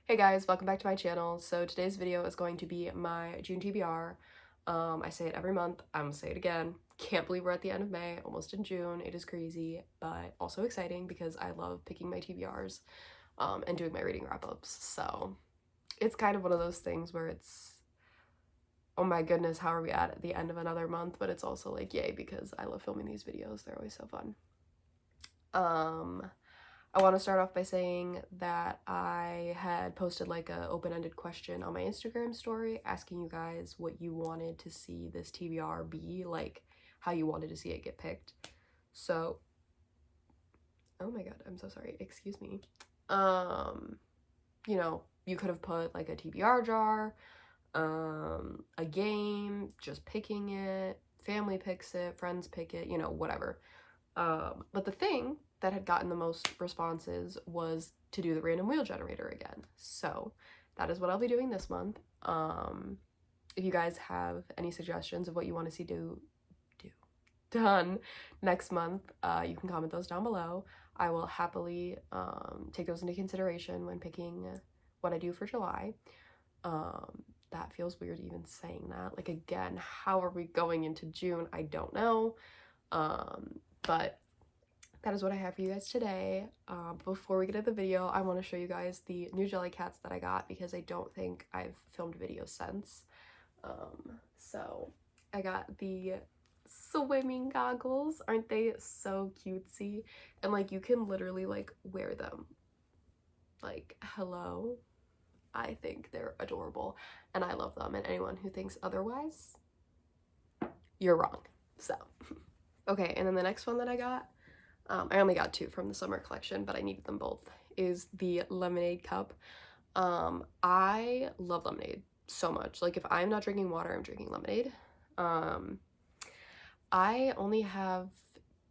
Hey guys, welcome back to my channel. So today's video is going to be my June TBR. I say it every month. I'm gonna say it again. Can't believe we're at the end of May, almost in June. It is crazy, but also exciting because I love picking my TBRs and doing my reading wrap-ups. So it's kind of one of those things where it's, oh my goodness, how are we at the end of another month? But it's also like, yay, because I love filming these videos. They're always so fun. I want to start off by saying that I had posted like a open-ended question on my Instagram story asking you guys what you wanted to see this TBR be, like how you wanted to see it get picked. So, oh my god, I'm so sorry, excuse me. You know, you could have put like a TBR jar, a game, just picking it, family picks it, friends pick it, you know, whatever. But the thing that had gotten the most responses was to do the random wheel generator again. So that is what I'll be doing this month. If you guys have any suggestions of what you want to see done next month, you can comment those down below. I will happily take those into consideration when picking what I do for July. That feels weird even saying that. Like, again, how are we going into June? I don't know. But that is what I have for you guys today. Before we get into the video, I want to show you guys the new jelly cats that I got because I don't think I've filmed videos since. So I got the swimming goggles. Aren't they so cutesy? And like you can literally like wear them. Like, hello. I think they're adorable and I love them, and anyone who thinks otherwise, you're wrong. So okay, and then the next one that I got, I only got two from the summer collection, but I needed them both, is the lemonade cup. I love lemonade so much. Like, if I'm not drinking water, I'm drinking lemonade. I only have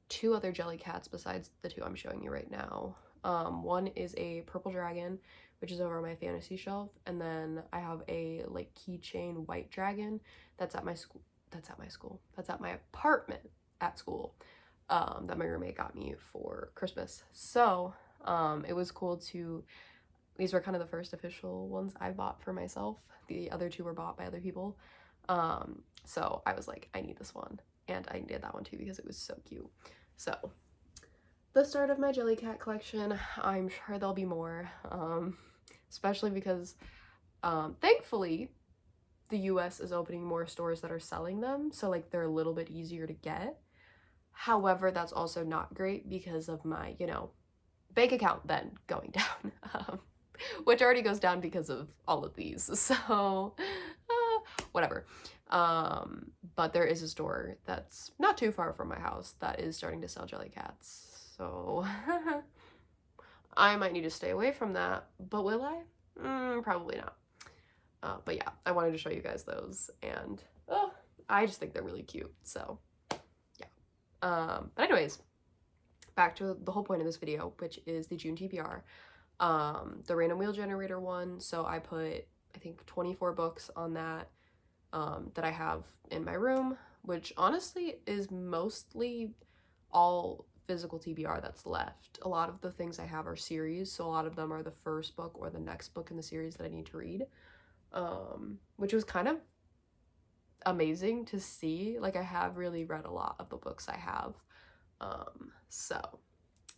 two other jelly cats besides the two I'm showing you right now. One is a purple dragon, which is over on my fantasy shelf, and then I have a like keychain white dragon that's at my school. That's at my apartment at school. That my roommate got me for Christmas. So it was cool to, these were kind of the first official ones I bought for myself. The other two were bought by other people. So I was like, I need this one. And I did that one too because it was so cute. So the start of my jelly cat collection. I'm sure there'll be more, especially because thankfully the US is opening more stores that are selling them. So like they're a little bit easier to get. However, that's also not great because of my, you know, bank account then going down, which already goes down because of all of these. So, whatever. But there is a store that's not too far from my house that is starting to sell jelly cats. So, I might need to stay away from that. But will I? Probably not. But yeah, I wanted to show you guys those. And, I just think they're really cute. So, but anyways, back to the whole point of this video, which is the June TBR, the random wheel generator one. So I put, I think, 24 books on that, that I have in my room, which honestly is mostly all physical TBR that's left. A lot of the things I have are series, so a lot of them are the first book or the next book in the series that I need to read, which was kind of amazing to see. Like, I have really read a lot of the books I have. So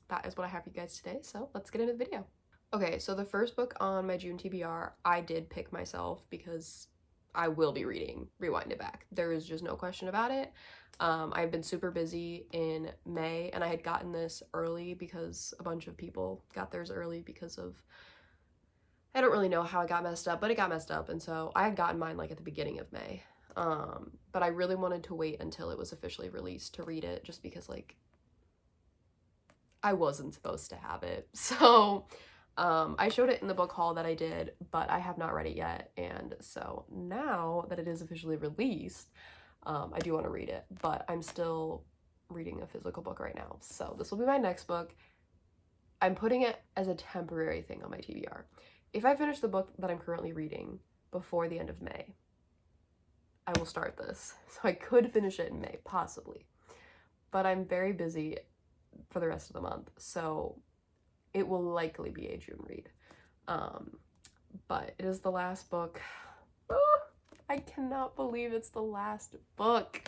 that is what I have for you guys today. So let's get into the video. Okay, so the first book on my June TBR, I did pick myself because I will be reading Rewind It Back. There is just no question about it. I've been super busy in May, and I had gotten this early because a bunch of people got theirs early because of, I don't really know how it got messed up, but it got messed up, and so I had gotten mine like at the beginning of May. But I really wanted to wait until it was officially released to read it, just because like I wasn't supposed to have it. So I showed it in the book haul that I did, but I have not read it yet. And so now that it is officially released, I do want to read it, but I'm still reading a physical book right now. So this will be my next book. I'm putting it as a temporary thing on my TBR. If I finish the book that I'm currently reading before the end of May, I will start this. So I could finish it in May, possibly. But I'm very busy for the rest of the month, so it will likely be a June read. but it is the last book. Oh, I cannot believe it's the last book.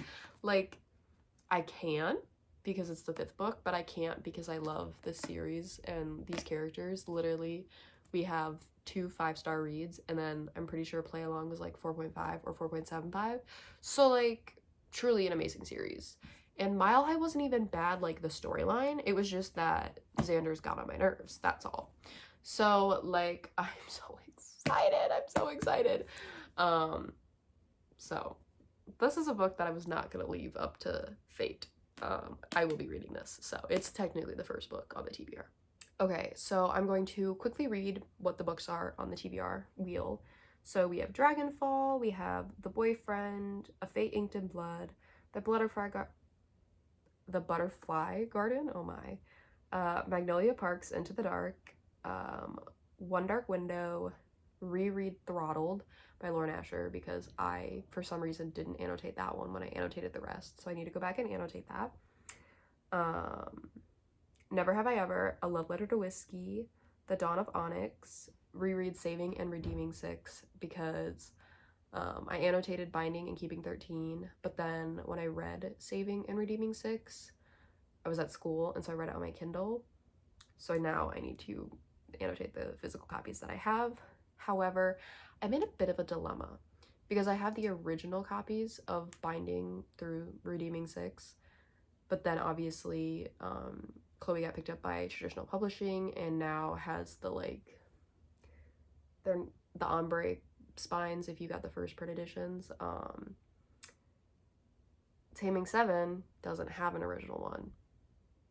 Like, I can because it's the 5th book, but I can't because I love this series and these characters. Literally, we have 2 5-star reads, and then I'm pretty sure Play Along was like 4.5 or 4.75. So, like, truly an amazing series. And Mile High wasn't even bad, like, the storyline. It was just that Xander's got on my nerves. That's all. So, like, I'm so excited. I'm so excited. So, this is a book that I was not going to leave up to fate. I will be reading this. So, it's technically the first book on the TBR. Okay, so I'm going to quickly read what the books are on the TBR wheel. So we have Dragonfall, we have The Boyfriend, A Fate Inked in Blood, The Butterfly Garden, oh my, Magnolia Parks, Into the Dark, One Dark Window, Reread Throttled by Lauren Asher, because I, for some reason, didn't annotate that one when I annotated the rest, so I need to go back and annotate that. Never Have I Ever, A Love Letter to Whiskey, The Dawn of Onyx, reread Saving and Redeeming 6, because I annotated Binding and Keeping 13, but then when I read Saving and Redeeming 6, I was at school, and so I read it on my Kindle, so now I need to annotate the physical copies that I have. However, I'm in a bit of a dilemma, because I have the original copies of Binding through Redeeming 6, but then obviously, Chloe got picked up by Traditional Publishing and now has the, like, the ombre spines if you got the first print editions. Taming 7 doesn't have an original one.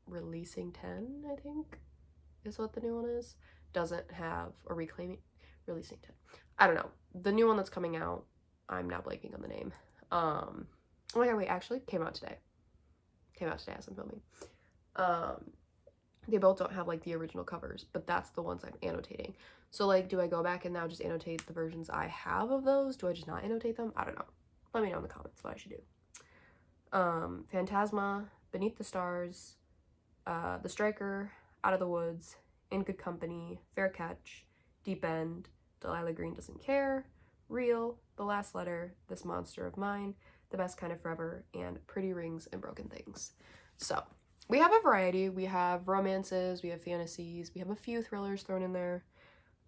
Releasing 10, I think, is what the new one is. Doesn't have, or Releasing 10. I don't know. The new one that's coming out, I'm now blanking on the name. Oh my god, wait, actually came out today. Came out today as I'm filming. They both don't have, like, the original covers, but that's the ones I'm annotating. So, like, do I go back and now just annotate the versions I have of those? Do I just not annotate them? I don't know. Let me know in the comments what I should do. Phantasma, Beneath the Stars, The Striker, Out of the Woods, In Good Company, Fair Catch, Deep End, Delilah Green Doesn't Care, Real, The Last Letter, This Monster of Mine, The Best Kind of Forever, and Pretty Rings and Broken Things. So, we have a variety. We have romances, we have fantasies, we have a few thrillers thrown in there.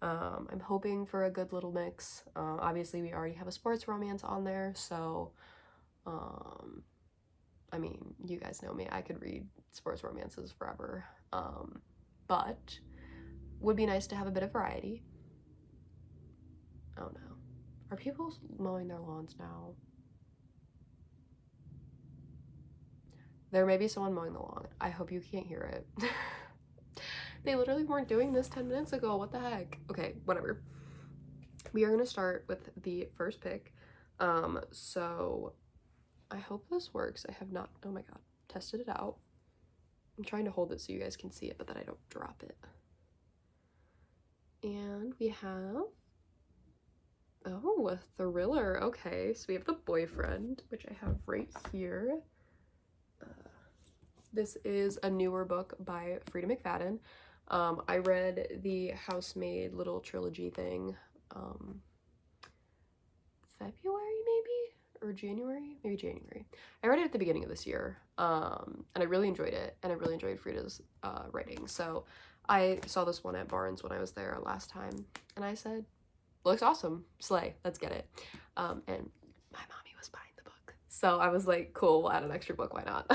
I'm hoping for a good little mix. Obviously, we already have a sports romance on there, so, I mean, you guys know me. I could read sports romances forever, but would be nice to have a bit of variety. Oh no. Are people mowing their lawns now? There may be someone mowing the lawn. I hope you can't hear it. They literally weren't doing this 10 minutes ago. What the heck? Okay, whatever. We are going to start with the first pick. So I hope this works. I have not, oh my god, tested it out. I'm trying to hold it so you guys can see it, but that I don't drop it. And we have, oh, a thriller. Okay, so we have The Boyfriend, which I have right here. This is a newer book by Frida McFadden. I read the Housemaid little trilogy thing February maybe? Or January? Maybe January. I read it at the beginning of this year, and I really enjoyed it, and I really enjoyed Frida's writing. So I saw this one at Barnes when I was there last time, and I said, looks awesome, slay, let's get it. And my mommy was buying the book, so I was like, cool, we'll add an extra book, why not?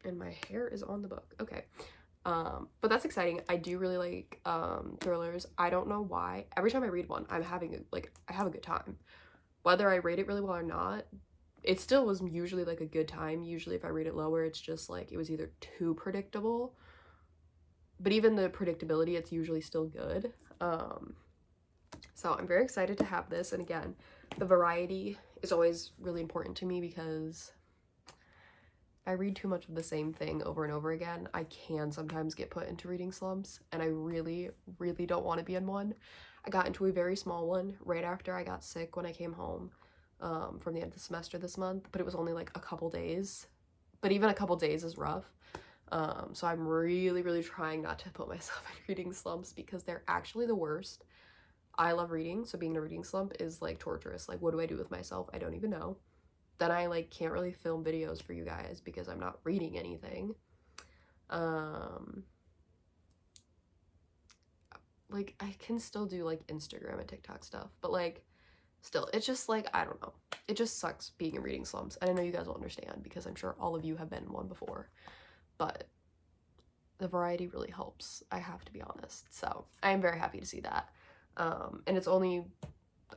And my hair is on the book. Okay. But that's exciting. I do really like thrillers. I don't know why. Every time I read one, I have a good time. Whether I rate it really well or not, it still was usually like a good time. Usually if I rate it lower, it's just like it was either too predictable. But even the predictability, it's usually still good. So I'm very excited to have this. And again, the variety is always really important to me because I read too much of the same thing over and over again. I can sometimes get put into reading slumps, and I really, really don't want to be in one. I got into a very small one right after I got sick when I came home from the end of the semester this month, but it was only like a couple days. But even a couple days is rough. So I'm really, really trying not to put myself in reading slumps because they're actually the worst. I love reading, so being in a reading slump is like torturous. Like, what do I do with myself? I don't even know. Then I like can't really film videos for you guys because I'm not reading anything. Like I can still do like Instagram and TikTok stuff, but like still, it's just like, I don't know. It just sucks being in reading slumps. And I know you guys will understand because I'm sure all of you have been in one before, but the variety really helps, I have to be honest. So I am very happy to see that. And it's only,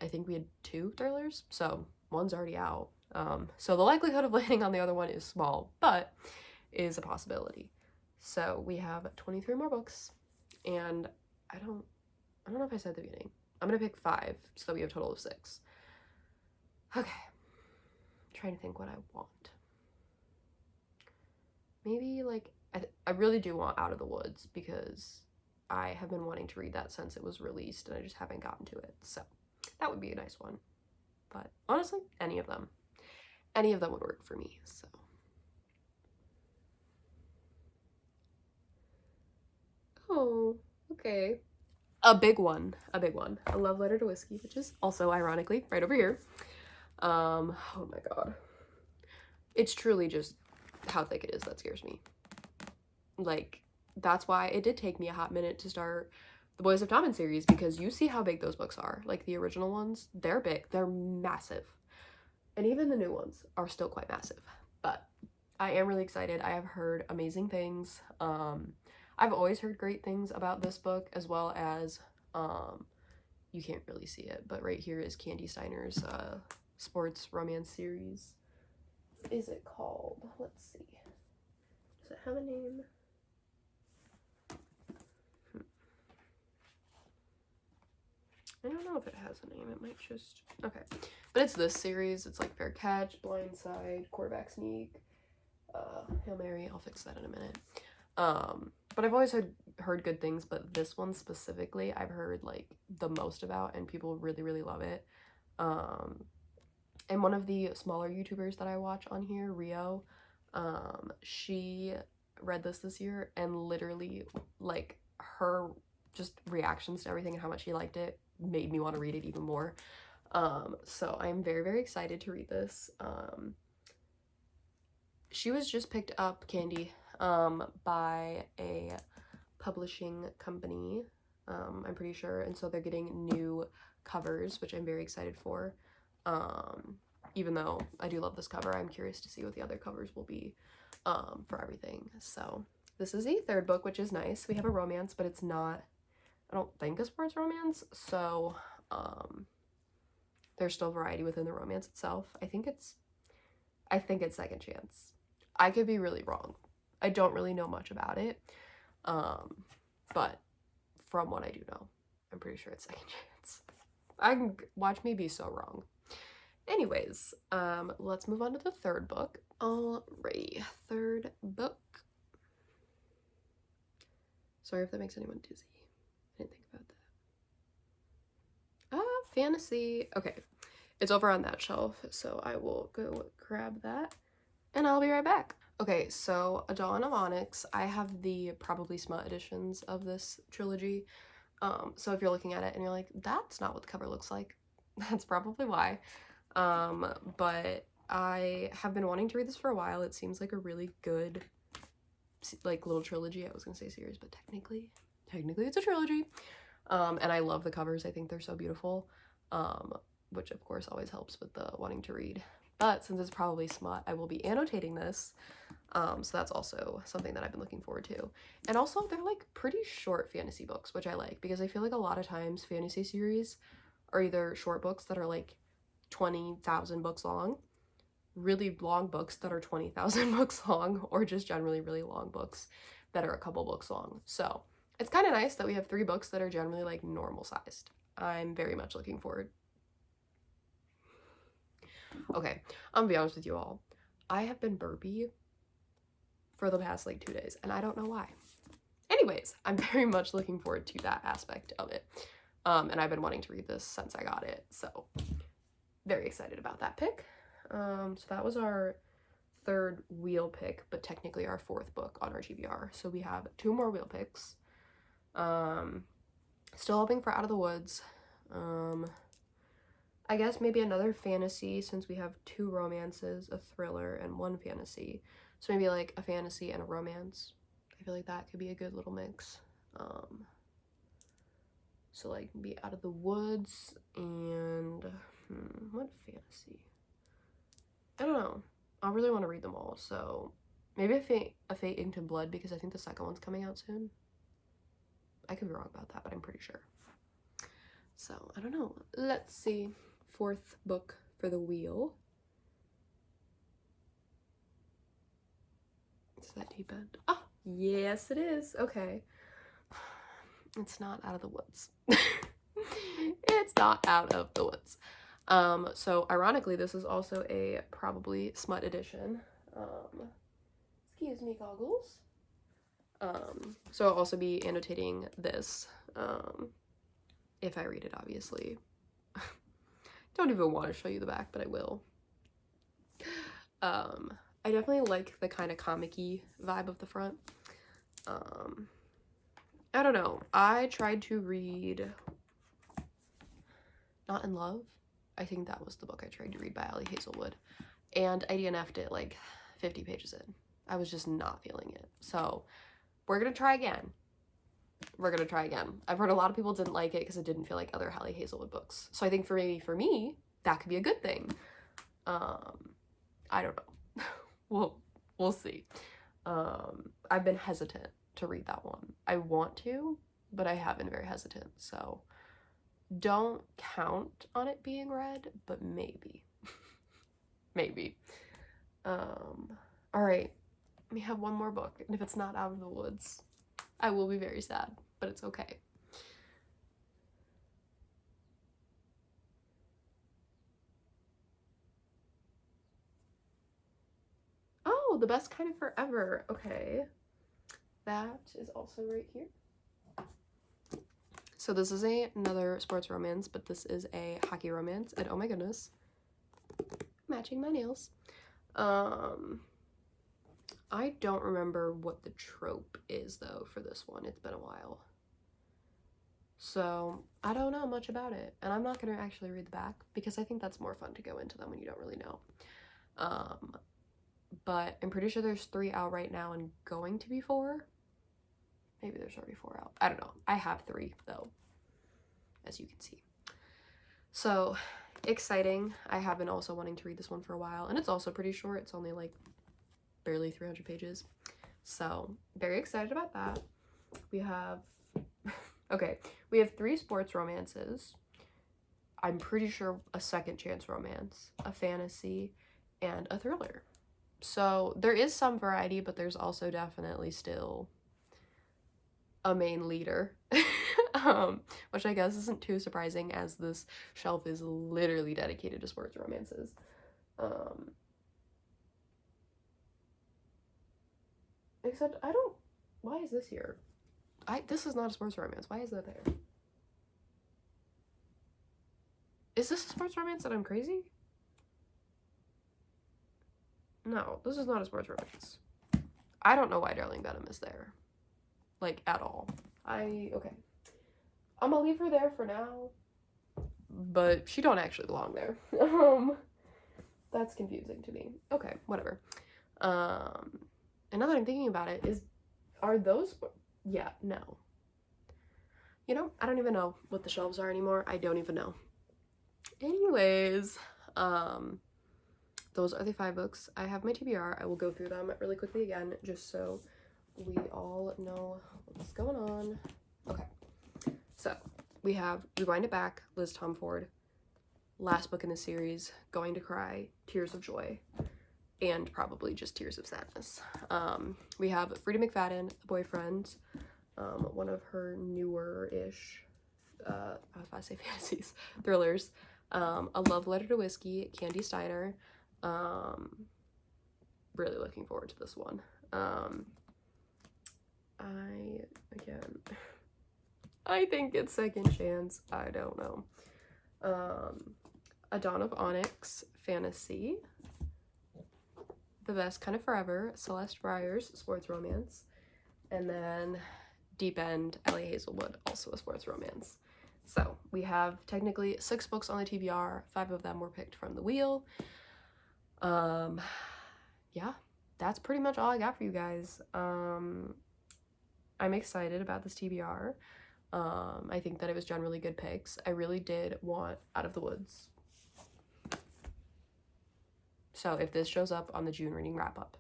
I think we had 2 thrillers, so one's already out. So the likelihood of landing on the other one is small, but is a possibility. So we have 23 more books, and I don't know if I said at the beginning. I'm gonna pick 5, so that we have a total of 6. Okay. I'm trying to think what I want. Maybe like I really do want Out of the Woods because I have been wanting to read that since it was released and I just haven't gotten to it. So that would be a nice one. But honestly, any of them would work for me. So oh, okay. A big one. A Love Letter to Whiskey, which is also ironically right over here. Oh my god. It's truly just how thick it is that scares me. Like, that's why it did take me a hot minute to start the Boys of Tommen series, because you see how big those books are. Like, the original ones, they're big. They're massive. And even the new ones are still quite massive. But I am really excited. I have heard amazing things. I've always heard great things about this book, as well as, you can't really see it, but right here is Candy Steiner's sports romance series. What is it called? Let's see. Does it have a name? I don't know if it has a name. It might just... Okay. But it's this series. It's like Fair Catch, Blindside, Quarterback Sneak, Hail Mary. I'll fix that in a minute. But I've always heard good things, but this one specifically I've heard like the most about, and people really, really love it. And one of the smaller YouTubers that I watch on here, Rio, she read this year, and literally like her just reactions to everything and how much she liked it made me want to read it even more. So I'm very, very excited to read this. She was just picked up, Candy, by a publishing company, I'm pretty sure, and so they're getting new covers, which I'm very excited for. Even though I do love this cover, I'm curious to see what the other covers will be for everything. So this is the 3rd book, which is nice. We have a romance, but it's not, I don't think, a sports romance, so there's still variety within the romance itself. I think it's Second Chance. I could be really wrong. I don't really know much about it, but from what I do know, I'm pretty sure it's Second Chance. I can watch me be so wrong. Anyways, let's move on to the 3rd book. Alrighty, 3rd book. Sorry if that makes anyone dizzy. I didn't think about that. Fantasy. Okay, it's over on that shelf, so I will go grab that, and I'll be right back. Okay, so A Dawn of Onyx. I have the Probably Smut editions of this trilogy. So if you're looking at it and you're like, that's not what the cover looks like, that's probably why. But I have been wanting to read this for a while. It seems like a really good, like, little trilogy. I was gonna say series, but technically it's a trilogy. And I love the covers. I think they're so beautiful, which of course always helps with the wanting to read. But since it's probably smut, I will be annotating this. So that's also something that I've been looking forward to. And also, they're like pretty short fantasy books, which I like, because I feel like a lot of times fantasy series are either short books that are like 20,000 books long, really long books that are 20,000 books long, or just generally really long books that are a couple books long. So it's kind of nice that we have 3 books that are generally like normal sized. I'm very much looking forward. Okay, I'm gonna be honest with you all. I have been burpy for the past like 2 days, and I don't know why. Anyways, I'm very much looking forward to that aspect of it. And I've been wanting to read this since I got it, so very excited about that pick. So that was our third wheel pick, but technically our fourth book on our TBR. So we have 2 more wheel picks. Still hoping for Out of the Woods. I guess maybe another fantasy, since we have 2 romances, a thriller, and 1 fantasy. So maybe like a fantasy and a romance. I feel like that could be a good little mix. So like maybe Out of the Woods and what fantasy? I don't know. I really want to read them all, so maybe a Fate Inked in Blood, because I think the second one's coming out soon. I could be wrong about that, but I'm pretty sure. So I don't know. Let's see. 4th book for the wheel. Is that deep end? Oh, yes it is. Okay. It's not Out of the Woods. It's not Out of the Woods. So ironically, this is also a probably smut edition. Excuse me, goggles. So I'll also be annotating this, if I read it, obviously. Don't even want to show you the back, but I will. I definitely like the kind of comic-y vibe of the front. I don't know. I tried to read Not in Love. I think that was the book I tried to read by Ali Hazelwood. And I DNF'd it like 50 pages in. I was just not feeling it. So we're going to try again. I've heard a lot of people didn't like it because it didn't feel like other Ali Hazelwood books. So I think for me, that could be a good thing. I don't know. We'll see. I've been hesitant to read that one. I want to, but I have been very hesitant. So don't count on it being read, but maybe. Maybe. All right. We have one more book, and if it's not Out of the Woods, I will be very sad, but it's okay. Oh, The Best Kind of Forever. Okay. That is also right here. So this is another sports romance, but this is a hockey romance, and oh my goodness, matching my nails. I don't remember what the trope is, though, for this one. It's been a while. So I don't know much about it, and I'm not going to actually read the back because I think that's more fun to go into them when you don't really know. But I'm pretty sure there's 3 out right now and going to be 4. Maybe there's already 4 out. I don't know. I have 3, though, as you can see. So exciting. I have been also wanting to read this one for a while, and it's also pretty short. It's only like barely 300 pages. So very excited about that. We have, okay, we have 3 sports romances. I'm pretty sure a second chance romance, a fantasy, and a thriller. So there is some variety, but there's also definitely still a main leader, which I guess isn't too surprising as this shelf is literally dedicated to sports romances. Except why is this here? This is not a sports romance. Why is that there? Is this a sports romance and I'm crazy? No, this is not a sports romance. I don't know why Darling Benham is there. Like, at all. Okay. I'm gonna leave her there for now. But she don't actually belong there. That's confusing to me. Okay, whatever. And now that I'm thinking about it, are those, yeah, no. You know, I don't even know what the shelves are anymore. I don't even know. Anyways, those are the 5 books. I have my TBR. I will go through them really quickly again, just so we all know what's going on. Okay, so we have Rewind It Back, Liz Tomford, last book in the series, Going to Cry, Tears of Joy, and probably just Tears of Sadness. We have Frida McFadden, Boyfriend, one of her newer-ish, I was about to say fantasies, thrillers, A Love Letter to Whiskey, Candy Steiner. Really looking forward to this one. I think it's Second Chance. I don't know. A Dawn of Onyx fantasy. The Best Kind of Forever, Celeste Breyer's sports romance, and then Deep End, Ellie Hazelwood, also a sports romance. So we have technically 6 books on the TBR, 5 of them were picked from the wheel. Yeah, that's pretty much all I got for you guys. I'm excited about this TBR. I think that it was generally good picks. I really did want Out of the Woods. So if this shows up on the June reading wrap-up,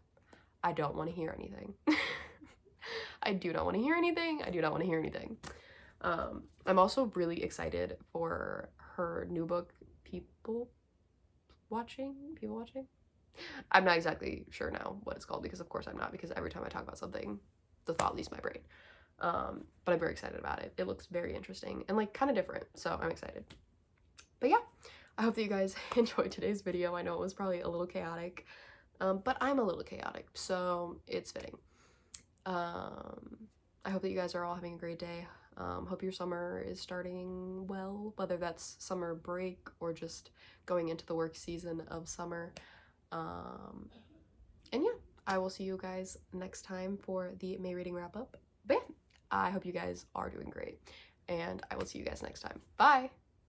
I don't want to hear anything. I do not want to hear anything. I do not want to hear anything. I'm also really excited for her new book, People Watching? I'm not exactly sure now what it's called, because of course I'm not, because every time I talk about something, the thought leaves my brain. But I'm very excited about it. It looks very interesting and like kind of different, so I'm excited. But yeah, I hope that you guys enjoyed today's video. I know it was probably a little chaotic, but I'm a little chaotic, so it's fitting. I hope that you guys are all having a great day. Hope your summer is starting well, whether that's summer break or just going into the work season of summer. And yeah, I will see you guys next time for the May reading wrap up. But yeah, I hope you guys are doing great, and I will see you guys next time. Bye!